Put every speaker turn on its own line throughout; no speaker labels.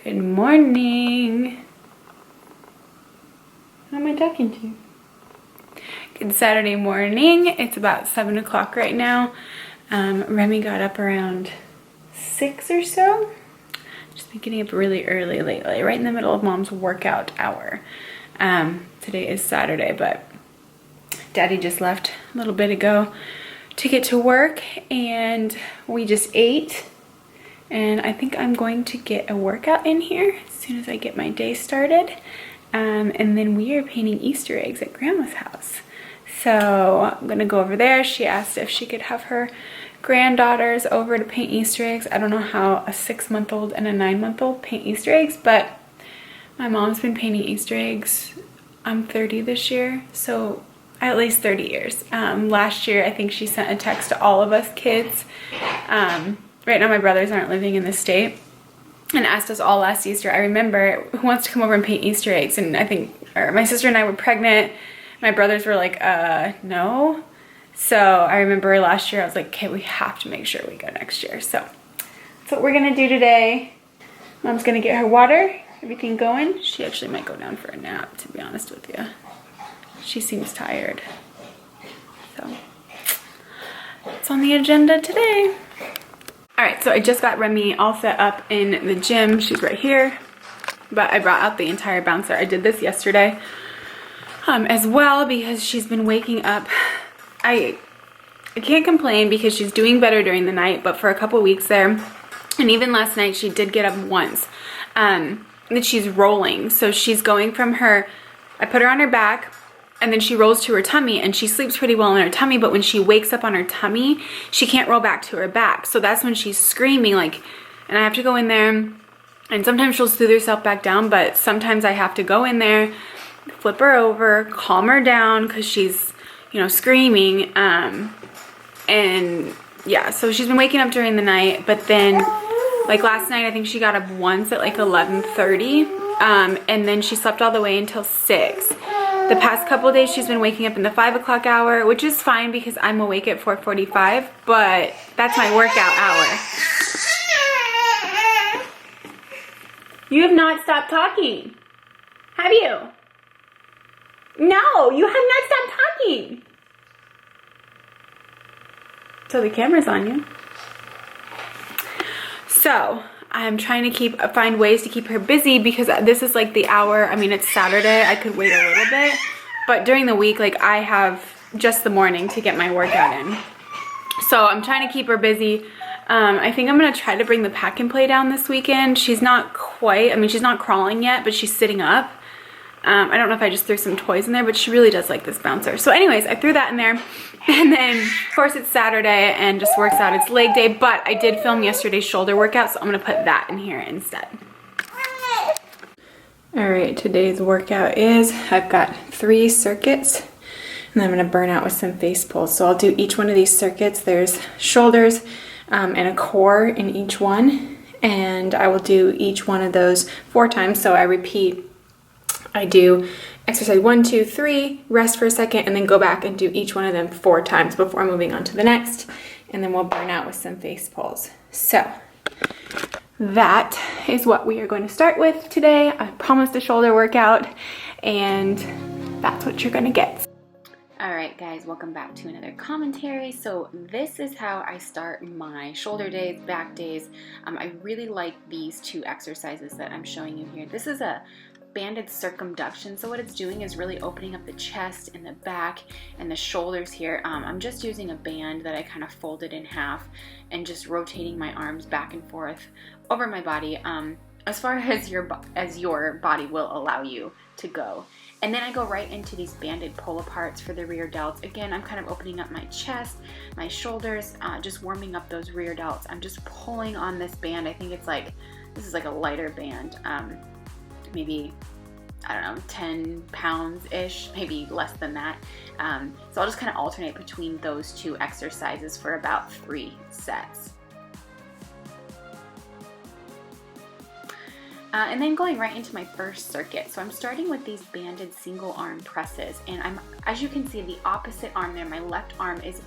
Good morning. Who am I talking to? Good Saturday morning. It's about 7 o'clock right now. Remi got up around 6 or so. Just been getting up really early lately, right in the middle of mom's workout hour. Today is Saturday, but Daddy just left a little bit ago to get to work, and we just ate. And I think I'm going to get a workout in here as soon as I get my day started. And then we are painting Easter eggs at Grandma's house. So I'm gonna go over there. She asked if she could have her granddaughters over to paint Easter eggs. I don't know how a 6-month-old and a 9-month-old paint Easter eggs, but my mom's been painting Easter eggs. I'm 30 this year, so at least 30 years. Last year, I think she sent a text to all of us kids. Right now my brothers aren't living in the state, and asked us all last Easter. I remember, who wants to come over and paint Easter eggs? And I think my sister and I were pregnant. My brothers were like, no. So I remember last year I was like, okay, we have to make sure we go next year. So that's what we're gonna do today. Mom's gonna get her water, everything going. She actually might go down for a nap, to be honest with you. She seems tired. So it's on the agenda today. All right, so I just got Remi all set up in the gym. She's right here, but I brought out the entire bouncer. I did this yesterday as well because she's been waking up. I can't complain because she's doing better during the night, but for a couple weeks there, and even last night, she did get up once. That she's rolling, so she's going from her, I put her on her back, and then she rolls to her tummy, and she sleeps pretty well on her tummy, but when she wakes up on her tummy, she can't roll back to her back. So that's when she's screaming, like, and I have to go in there, and sometimes she'll soothe herself back down, but sometimes I have to go in there, flip her over, calm her down, because she's, you know, screaming, and yeah, so she's been waking up during the night, but then, like last night, I think she got up once at like 11:30, and then she slept all the way until 6. The past couple days, she's been waking up in the 5 o'clock hour, which is fine because I'm awake at 4:45, but that's my workout hour. You have not stopped talking, have you? No, you have not stopped talking. So the camera's on you. So I'm trying to find ways to keep her busy because this is like the hour. I mean, it's Saturday. I could wait a little bit, but during the week, like I have just the morning to get my workout in. So I'm trying to keep her busy. I think I'm going to try to bring the pack and play down this weekend. She's not quite, I mean, she's not crawling yet, but she's sitting up. I don't know if I just threw some toys in there, but she really does like this bouncer. So anyways, I threw that in there. And then, of course, it's Saturday and just works out. It's leg day, but I did film yesterday's shoulder workout, so I'm going to put that in here instead. All right, today's workout is, I've got 3 circuits, and I'm going to burn out with some face pulls. So I'll do each one of these circuits. There's shoulders and a core in each one, and I will do each one of those 4 times. So I repeat. I do exercise 1, 2, 3, rest for a second, and then go back and do each one of them 4 times before moving on to the next, and then we'll burn out with some face pulls. So that is what we are going to start with today. I promised a shoulder workout, and that's what you're gonna get. All right, guys, welcome back to another commentary. So this is how I start my shoulder days, back days. I really like these 2 exercises that I'm showing you here. This is a banded circumduction. So what it's doing is really opening up the chest and the back and the shoulders here. I'm just using a band that I kind of folded in half and just rotating my arms back and forth over my body as far as your body will allow you to go. And then I go right into these banded pull aparts for the rear delts. Again, I'm kind of opening up my chest, my shoulders, just warming up those rear delts. I'm just pulling on this band. I think it's like, this is like a lighter band. Maybe, I don't know, 10 pounds-ish, maybe less than that. So I'll just kind of alternate between those 2 exercises for about 3 sets. And then going right into my first circuit. So I'm starting with these banded single arm presses, and as you can see, the opposite arm there, my left arm is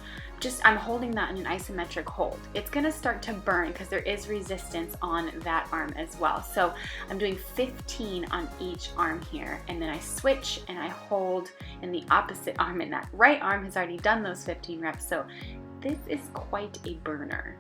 I'm holding that in an isometric hold. It's gonna start to burn because there is resistance on that arm as well. So I'm doing 15 on each arm here, and then I switch and I hold in the opposite arm, and that right arm has already done those 15 reps. So this is quite a burner.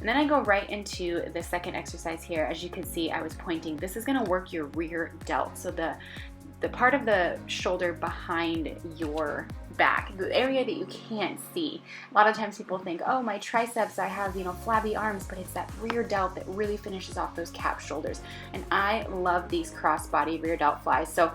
And then I go right into the second exercise here. As you can see, I was pointing. This is gonna work your rear delt. So the part of the shoulder behind your back, the area that you can't see. A lot of times people think, oh, my triceps, I have, you know, flabby arms, but it's that rear delt that really finishes off those cap shoulders. And I love these crossbody rear delt flies. So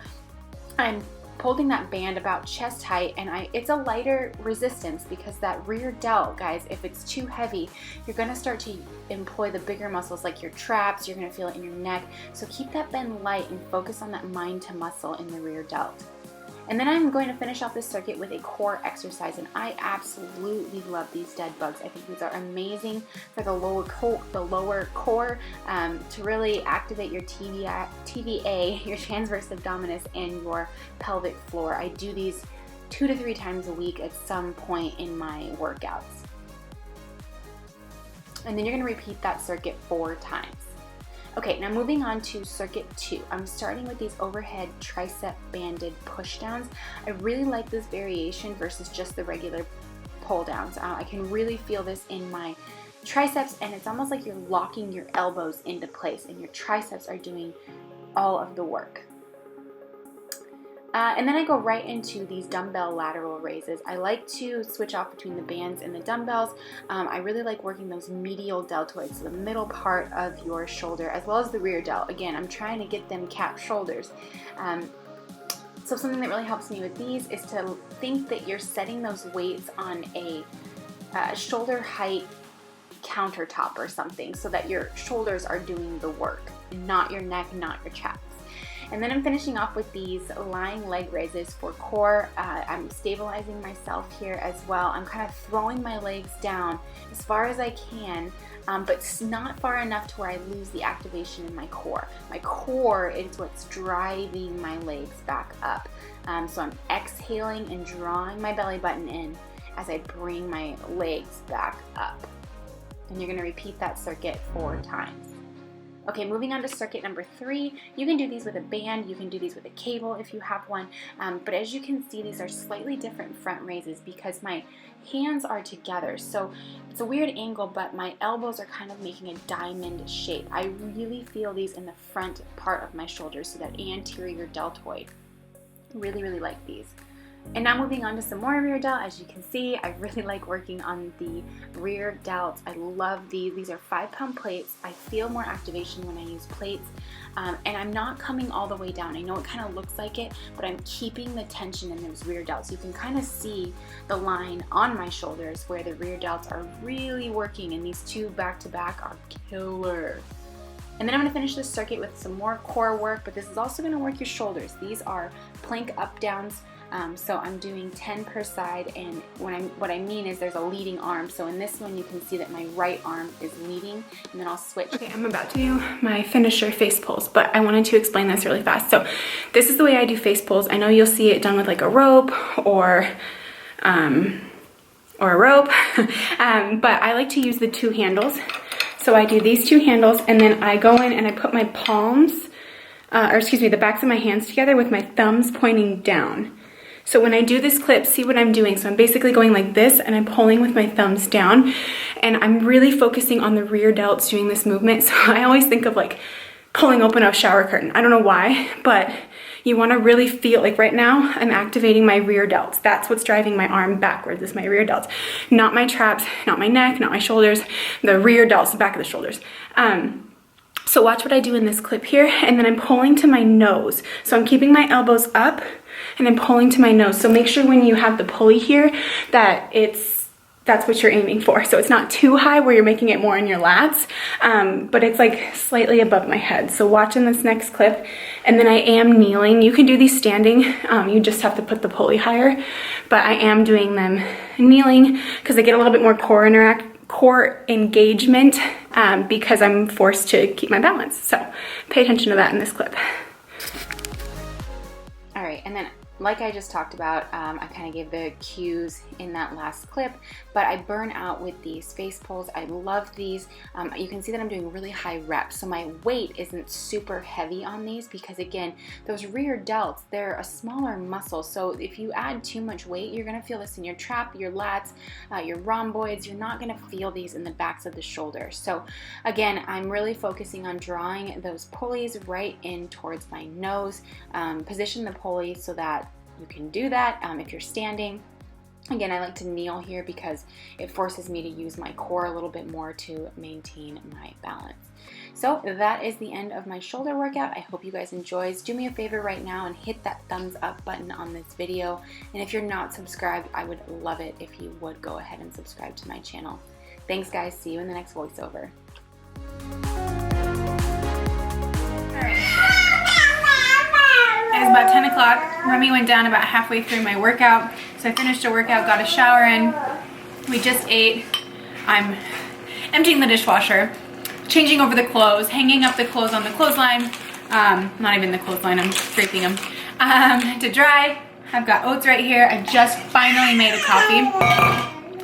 I'm holding that band about chest height, and it's a lighter resistance because that rear delt, guys, if it's too heavy, you're gonna start to employ the bigger muscles like your traps. You're gonna feel it in your neck. So keep that bend light and focus on that mind to muscle in the rear delt. And then I'm going to finish off this circuit with a core exercise, and I absolutely love these dead bugs. I think these are amazing for the lower core to really activate your TVA, your transverse abdominis, and your pelvic floor. I do these 2 to 3 times a week at some point in my workouts. And then you're going to repeat that circuit 4 times. Okay, now moving on to circuit 2. I'm starting with these overhead tricep banded push downs. I really like this variation versus just the regular pull downs. I can really feel this in my triceps, and it's almost like you're locking your elbows into place and your triceps are doing all of the work. And then I go right into these dumbbell lateral raises. I like to switch off between the bands and the dumbbells. I really like working those medial deltoids, so the middle part of your shoulder, as well as the rear delt. Again, I'm trying to get them cap shoulders. So something that really helps me with these is to think that you're setting those weights on a shoulder height countertop or something, so that your shoulders are doing the work, not your neck, not your chest. And then I'm finishing off with these lying leg raises for core. I'm stabilizing myself here as well. I'm kind of throwing my legs down as far as I can, but not far enough to where I lose the activation in my core. My core is what's driving my legs back up. So I'm exhaling and drawing my belly button in as I bring my legs back up. And you're going to repeat that circuit 4 times. Okay, moving on to circuit number 3. You can do these with a band, you can do these with a cable if you have one, but as you can see, these are slightly different front raises because my hands are together. So it's a weird angle, but my elbows are kind of making a diamond shape. I really feel these in the front part of my shoulders, so that anterior deltoid. Really, really like these. And now moving on to some more rear delt. As you can see, I really like working on the rear delt. I love these. These are 5-pound plates. I feel more activation when I use plates. And I'm not coming all the way down. I know it kind of looks like it, but I'm keeping the tension in those rear delts. You can kind of see the line on my shoulders where the rear delts are really working, and these 2 back-to-back are killer. And then I'm going to finish this circuit with some more core work, but this is also going to work your shoulders. These are plank up-downs. So I'm doing 10 per side, and what I mean is there's a leading arm. So in this one you can see that my right arm is leading, and then I'll switch.
Okay, I'm about to do my finisher face pulls, but I wanted to explain this really fast. So this is the way I do face pulls. I know you'll see it done with like a rope or a rope, but I like to use the 2 handles. So I do these 2 handles, and then I go in and I put my palms, the backs of my hands together with my thumbs pointing down. So when I do this clip, see what I'm doing. So I'm basically going like this, and I'm pulling with my thumbs down, and I'm really focusing on the rear delts doing this movement. So I always think of like pulling open a shower curtain. I don't know why, but you want to really feel like right now I'm activating my rear delts. That's what's driving my arm backwards, is my rear delts. Not my traps, not my neck, not my shoulders, the rear delts, the back of the shoulders. So watch what I do in this clip here, and then I'm pulling to my nose. So I'm keeping my elbows up, and I'm pulling to my nose. So make sure when you have the pulley here that that's what you're aiming for. So it's not too high where you're making it more in your lats, but it's like slightly above my head. So watch in this next clip, and then I am kneeling. You can do these standing, you just have to put the pulley higher, but I am doing them kneeling because I get a little bit more core core engagement because I'm forced to keep my balance. So pay attention to that in this clip.
All right, and then like I just talked about, I kind of gave the cues in that last clip, but I burn out with these face pulls. I love these. You can see that I'm doing really high reps, so my weight isn't super heavy on these because, again, those rear delts, they're a smaller muscle, so if you add too much weight, you're gonna feel this in your trap, your lats, your rhomboids. You're not gonna feel these in the backs of the shoulders. So again, I'm really focusing on drawing those pulleys right in towards my nose. Position the pulley so that you can do that if you're standing. Again, I like to kneel here because it forces me to use my core a little bit more to maintain my balance. So that is the end of my shoulder workout. I hope you guys enjoyed. Do me a favor right now and hit that thumbs up button on this video. And if you're not subscribed, I would love it if you would go ahead and subscribe to my channel. Thanks guys, see you in the next voiceover.
It's about 10 o'clock. Remi went down about halfway through my workout. So I finished a workout, got a shower in. We just ate. I'm emptying the dishwasher, changing over the clothes, hanging up the clothes on the clothesline. Not even the clothesline, I'm draping them. To dry. I've got oats right here. I just finally made a coffee.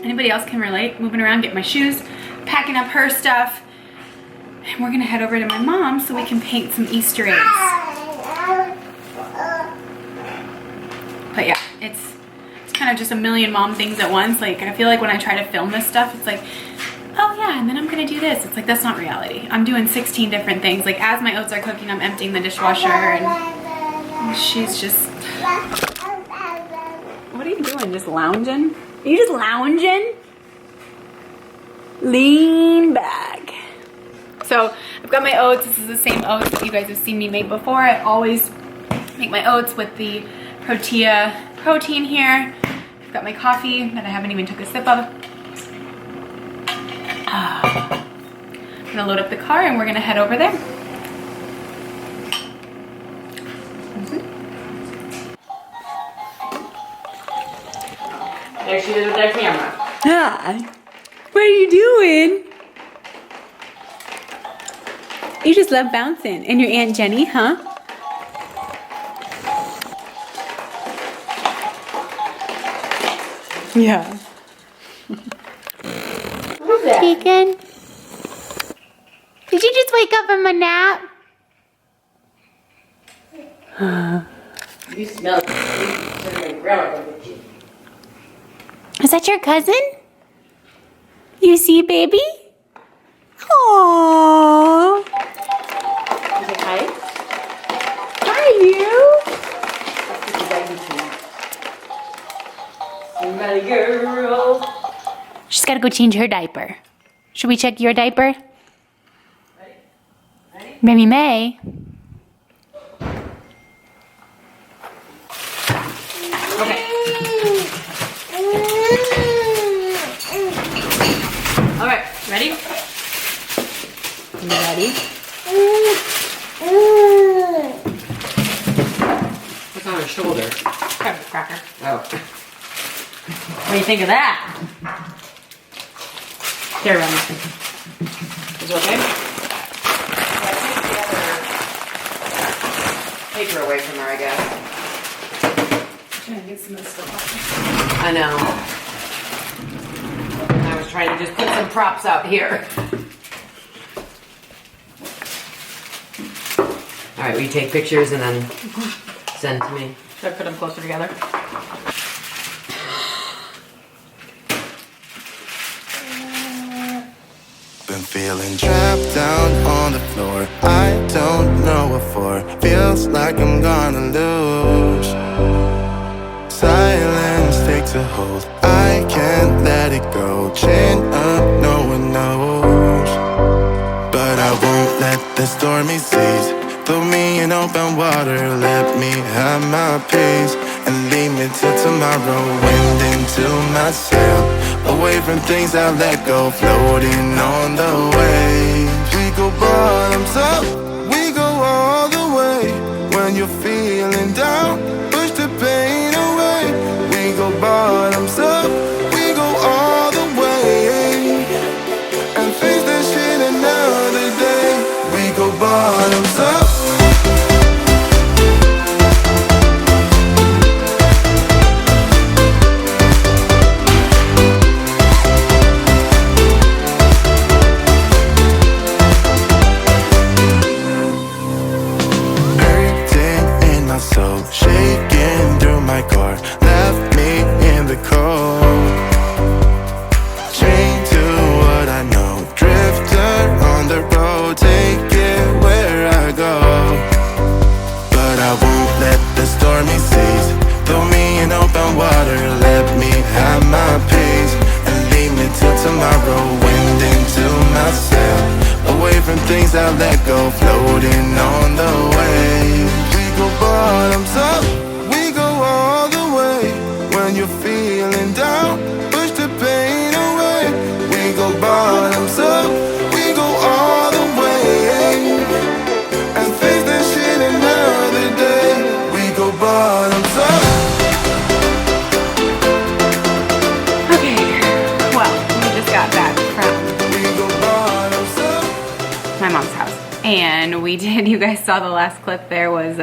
Anybody else can relate? Moving around, getting my shoes, packing up her stuff. And we're gonna head over to my mom so we can paint some Easter eggs. But yeah, it's kind of just a million mom things at once. Like, I feel like when I try to film this stuff, it's like, oh yeah, and then I'm gonna do this. It's like, that's not reality. I'm doing 16 different things. Like, as my oats are cooking, I'm emptying the dishwasher, and she's just... What are you doing? Just lounging? Are you just lounging? Lean back. So, I've got my oats. This is the same oats that you guys have seen me make before. I always make my oats with the Protea protein here. I've got my coffee that I haven't even took a sip of. I'm gonna load up the car and we're gonna head over there.
There she is with that camera.
Hi. What are you doing? You just love bouncing. And your Aunt Jenny, huh? Yeah.
Who's that?
Deacon? Did you just wake up from a nap?
You smell cinnamon relic, don't you?
Is that your cousin? You see, baby? Aww.
You say hi?
Hi, you.
Somebody girl.
She's got to go change her diaper. Should we check your diaper?
Ready?
Remi May.
Okay. All right, ready? You ready? What's on her shoulder?
Cracker.
Oh. What do you think of that? Here, Remi. Is it okay? Yeah, take the other paper away from her, I guess.
I'm trying to get some of this stuff off.
I know. I was trying to just put some props out here. All right, will you take pictures and then send to me?
Should I put them closer together?
Been feeling trapped down on the floor. I don't know what for. Feels like I'm gonna lose. Silence takes a hold. I can't let it go. Chin up, no one knows. But I won't let the stormy seas throw me in open water. Let me have my peace and leave me till tomorrow. Wind into my sail, away from things I let go, floating on the waves. We go bottoms up, we go all the way. When you're feeling down, push the pain away. We go bottoms up, we go all the way. my water, let me have my peace, and leave me till tomorrow. Wind into myself, away from things I let go, floating on the waves. We go bottoms up, we go all the way. When you're feeling down, push the pain away. We go bottoms up, we go all the way, and face that shit another day. We go bottoms up.
Okay, well, we just got back from my mom's house, and we did, you guys saw the last clip there, was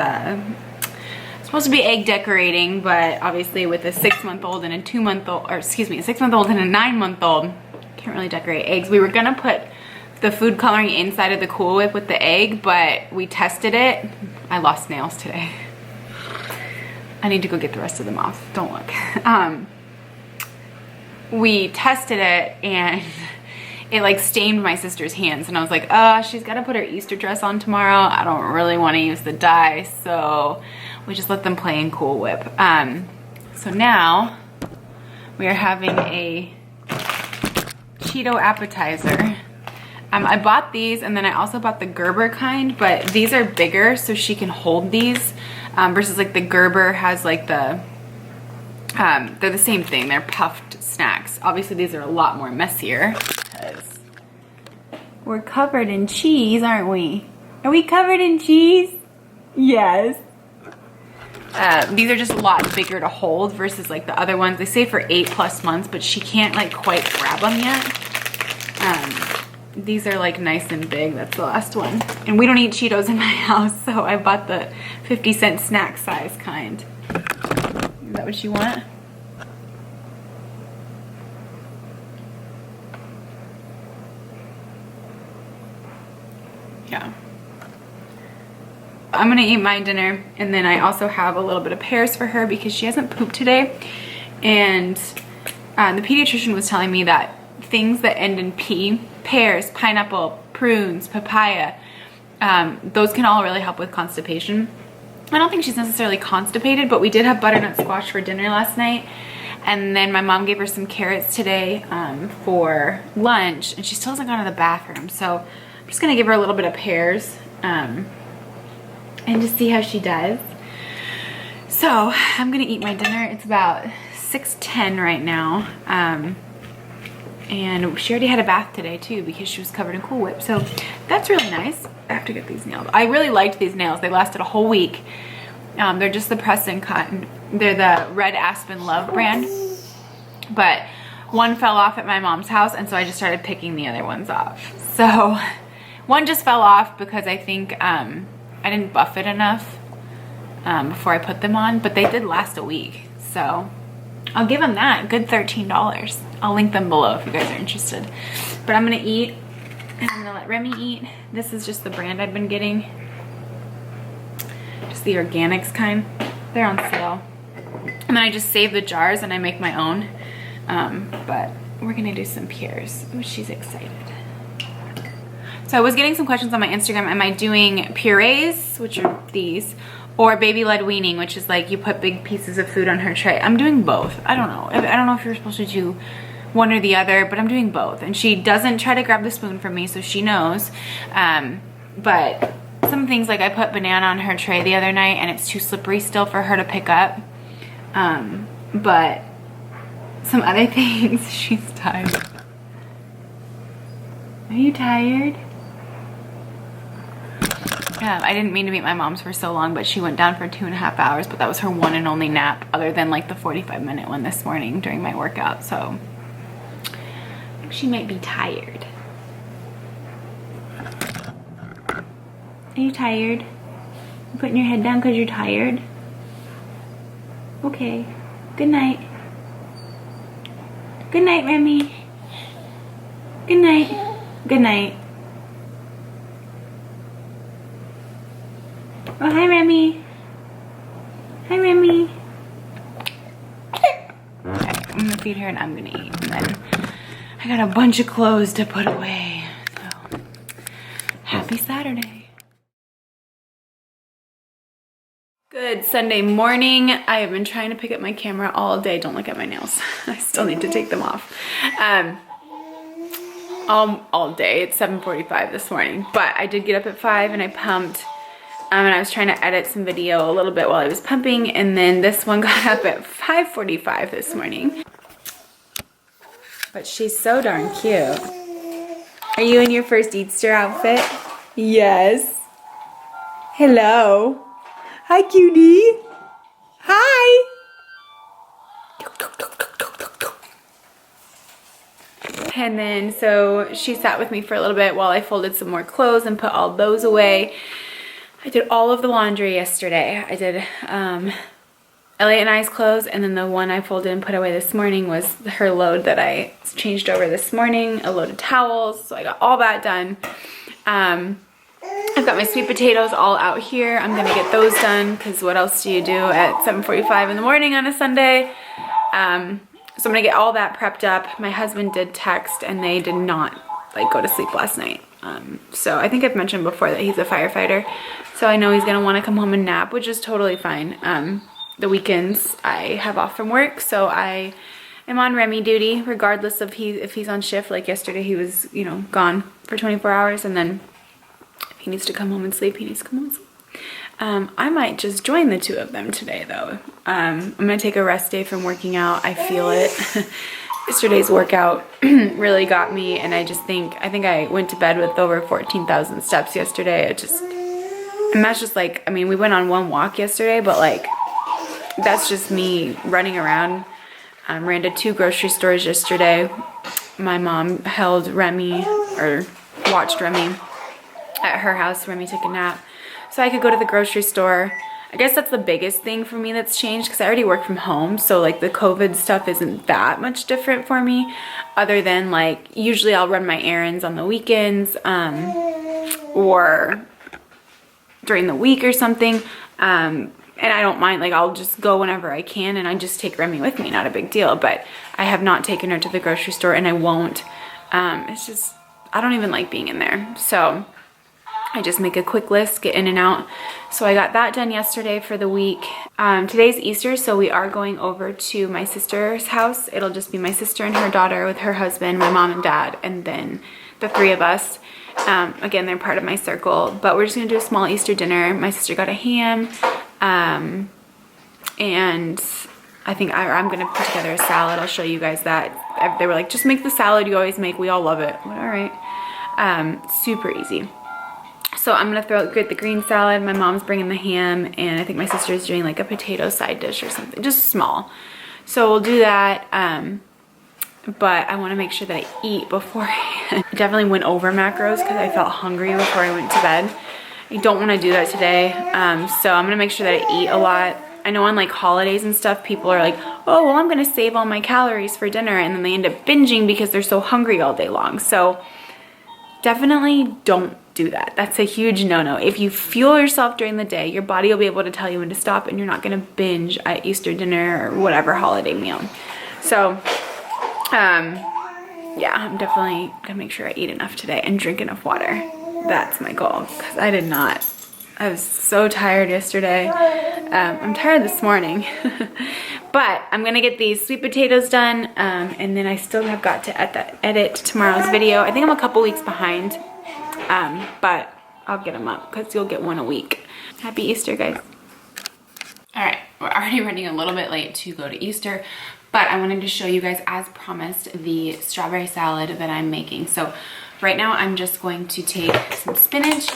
supposed to be egg decorating, but obviously with a 6-month-old and a 2-month-old, or excuse me, a 6-month-old and a 9-month-old, can't really decorate eggs. We were gonna put the food coloring inside of the Cool Whip with the egg, but we tested it. I lost nails today. I need to go get the rest of them off. Don't look. We tested it and it like stained my sister's hands, and I was like, she's got to put her Easter dress on tomorrow. I don't really want to use the dye, so we just let them play in Cool Whip. So now we are having a Cheeto appetizer. I bought these, and then I also bought the Gerber kind, but these are bigger so she can hold these, versus like the Gerber has like the, they're the same thing, they're puffed snacks. Obviously these are a lot more messier because we're covered in cheese, aren't we? Are we covered in cheese? Yes. These are just a lot bigger to hold versus like the other ones. They say for 8+ months, but she can't like quite grab them yet. These are like nice and big. That's the last one. And we don't eat Cheetos in my house, so I bought the 50-cent snack size kind. Is that what you want? Yeah. I'm gonna eat my dinner, and then I also have a little bit of pears for her because she hasn't pooped today. And the pediatrician was telling me that things that end in P, pears, pineapple, prunes, papaya, those can all really help with constipation. I don't think she's necessarily constipated, but we did have butternut squash for dinner last night. And then my mom gave her some carrots today for lunch, and she still hasn't gone to the bathroom. So I'm just gonna give her a little bit of pears and just see how she does. So I'm gonna eat my dinner. It's about 6:10 right now. And she already had a bath today too because she was covered in Cool Whip. So that's really nice. I have to get these nails. I really liked these nails. They lasted a whole week. They're just the Preston cotton. They're the Red Aspen Love brand. But one fell off at my mom's house, and so I just started picking the other ones off. So one just fell off because I think I didn't buff it enough before I put them on, but they did last a week. So I'll give them that. Good $13. I'll link them below if you guys are interested. But I'm gonna eat, and I'm gonna let Remi eat. This is just the brand I've been getting. Just the organics kind. They're on sale. And then I just save the jars and I make my own. But we're gonna do some pears. Oh, she's excited. So I was getting some questions on my Instagram. Am I doing purees, which are these, or baby-led weaning, which is like you put big pieces of food on her tray? I'm doing both. I don't know. I don't know if you're supposed to do one or the other, but I'm doing both. And she doesn't try to grab the spoon from me, so she knows. But some things, like I put banana on her tray the other night, and it's too slippery still for her to pick up. But some other things, she's tired. Are you tired? I didn't mean to meet my mom's for so long, but she went down for 2.5 hours, but that was her one and only nap, other than like the 45-minute one this morning during my workout. So I think she might be tired. Are you tired? You putting your head down because you're tired? Okay. Good night. Good night, Remi. Good night. Good night. Oh, hi, Remi. Hi, Remi. Okay, I'm gonna feed her and I'm gonna eat. And then I got a bunch of clothes to put away. So, happy Saturday. Good Good Sunday morning. I have been trying to pick up my camera all day. Don't look at my nails. I still need to take them off. All day. It's 7:45 this morning, but I did get up at 5 and I pumped. And I was trying to edit some video a little bit while I was pumping, and then this one got up at 5:45 this morning. But she's so darn cute. Are you in your first Easter outfit? Yes. Hello. Hi, cutie. Hi. And then so she sat with me for a little bit while I folded some more clothes and put all those away. I did all of the laundry yesterday. I did Elliot and I's clothes, and then the one I folded and put away this morning was her load that I changed over this morning, a load of towels. So I got all that done. I've got my sweet potatoes all out here. I'm gonna get those done because what else do you do at 7:45 in the morning on a Sunday? So I'm gonna get all that prepped up. My husband did text and they did not like go to sleep last night. So I think I've mentioned before that he's a firefighter. So I know he's gonna wanna come home and nap, which is totally fine. The weekends I have off from work, so I am on Remi duty regardless of if he's on shift. Like yesterday he was, you know, gone for 24 hours, and then if he needs to come home and sleep, he needs to come home and sleep. I might just join the two of them today though. I'm gonna take a rest day from working out. I feel it. Yesterday's workout really got me, and I think I went to bed with over 14,000 steps yesterday. And that's just like, I mean, we went on one walk yesterday, but like, that's just me running around. Ran to 2 grocery stores yesterday. My mom held Remi, or watched Remi at her house. Remi took a nap. So I could go to the grocery store. I guess that's the biggest thing for me that's changed, because I already work from home. So like the COVID stuff isn't that much different for me, other than like usually I'll run my errands on the weekends or during the week or something. And I don't mind, like I'll just go whenever I can, and I just take Remi with me, not a big deal. But I have not taken her to the grocery store, and I won't. It's just, I don't even like being in there. So I just make a quick list, get in and out. So I got that done yesterday for the week. Today's Easter, so we are going over to my sister's house. It'll just be my sister and her daughter with her husband, my mom and dad, and then the 3 of us. Again, they're part of my circle, but we're just gonna do a small Easter dinner. My sister got a ham, and I think I'm gonna put together a salad. I'll show you guys that. They were like, just make the salad you always make. We all love it. All right. Super easy. So I'm gonna get the green salad. My mom's bringing the ham, and I think my sister's doing like a potato side dish or something, just small. So we'll do that. But I want to make sure that I eat beforehand. I definitely went over macros because I felt hungry before I went to bed. I don't want to do that today. So I'm gonna make sure that I eat a lot. I know on like holidays and stuff, people are like, oh, well, I'm gonna save all my calories for dinner, and then they end up binging because they're so hungry all day long. So definitely don't do that. That's a huge no-no. If you fuel yourself during the day, your body will be able to tell you when to stop, and you're not gonna binge at Easter dinner or whatever holiday meal. So yeah, I'm definitely gonna make sure I eat enough today and drink enough water. That's my goal, because I did not. I was so tired yesterday. I'm tired this morning. But I'm gonna get these sweet potatoes done, and then I still have got to edit tomorrow's video. I think I'm a couple weeks behind, but I'll get them up because you'll get one a week. Happy Easter, guys. All right, we're already running a little bit late to go to Easter, but I wanted to show you guys, as promised, the strawberry salad that I'm making. So right now I'm just going to take some spinach,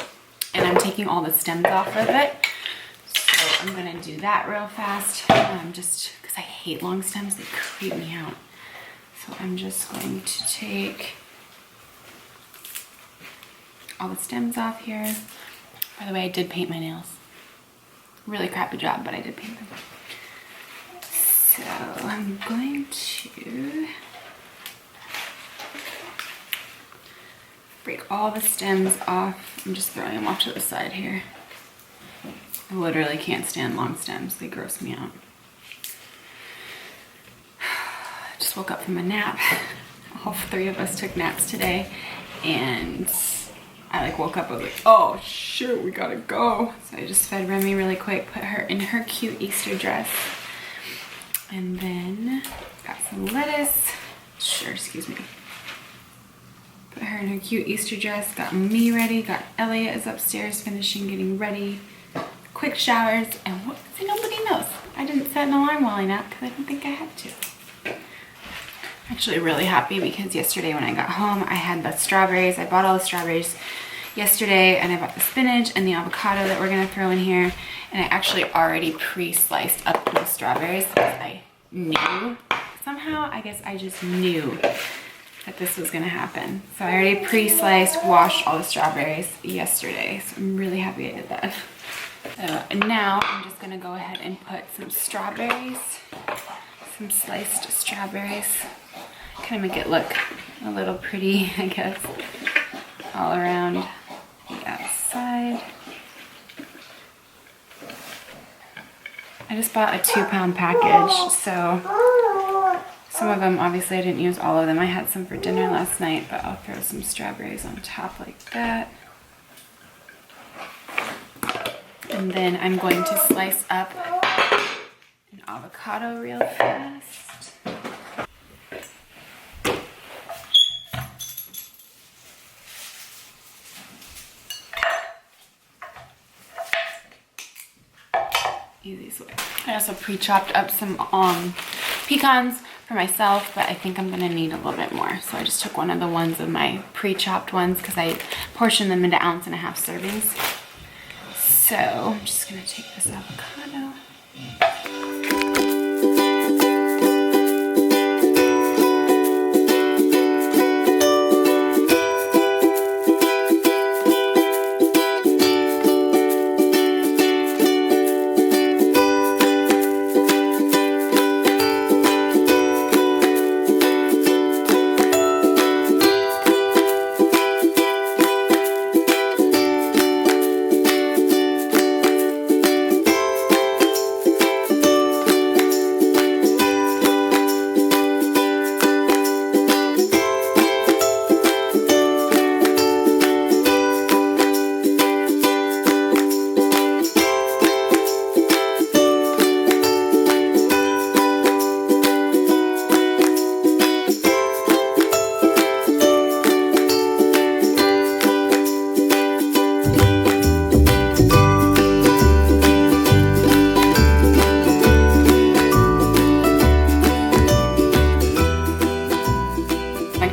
and I'm taking all the stems off of it. So I'm gonna do that real fast, just because I hate long stems, they creep me out. So I'm just going to take all the stems off here. By the way, I did paint my nails. Really crappy job, but I did paint them. So I'm going to break all the stems off. I'm just throwing them off to the side here. I literally can't stand long stems. They gross me out. Just woke up from a nap. All 3 of us took naps today, and I like woke up, I was like, oh shoot, we gotta go. So I just fed Remi really quick, put her in her cute Easter dress. And then got some lettuce. Sure, excuse me. Put her in her cute Easter dress, got me ready, got Elliot is upstairs finishing getting ready. Quick showers, and what, see, nobody knows. I didn't set an alarm while I napped because I didn't think I had to. Actually really happy because yesterday when I got home, I had the strawberries. I bought all the strawberries yesterday, and I bought the spinach and the avocado that we're gonna throw in here. And I actually already pre-sliced up the strawberries because I knew, somehow, I guess I just knew that this was gonna happen. So I already pre-sliced, washed all the strawberries yesterday. So I'm really happy I did that. And now I'm just gonna go ahead and put some strawberries, some sliced strawberries. Kind of make it look a little pretty, I guess, all around the outside. I just bought a 2-pound package, so some of them, obviously I didn't use all of them. I had some for dinner last night, but I'll throw some strawberries on top like that. And then I'm going to slice up an avocado real fast. Easiest way. I also pre-chopped up some pecans for myself, but I think I'm gonna need a little bit more. So I just took one of the ones of my pre-chopped ones because I portioned them into 1.5 ounce servings. So I'm just gonna take this avocado.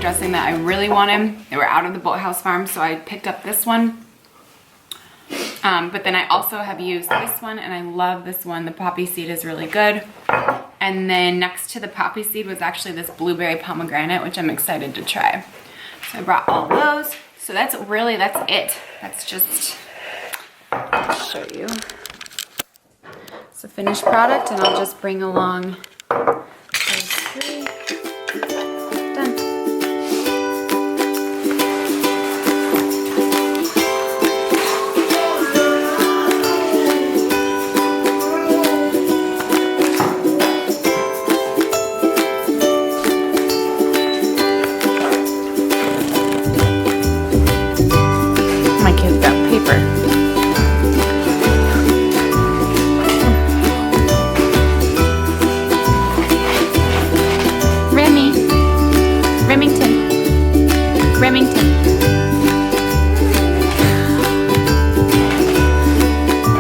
Dressing that I really wanted. They were out of the Boathouse Farm, so I picked up this one. But then I also have used this one, and I love this one. The poppy seed is really good. And then next to the poppy seed was actually this blueberry pomegranate, which I'm excited to try. So I brought all those. So that's it. That's just, I'll show you. It's a finished product, and I'll just bring along those 3.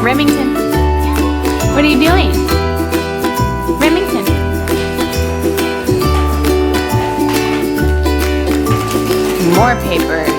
Remington, what are you doing? Remington. More paper.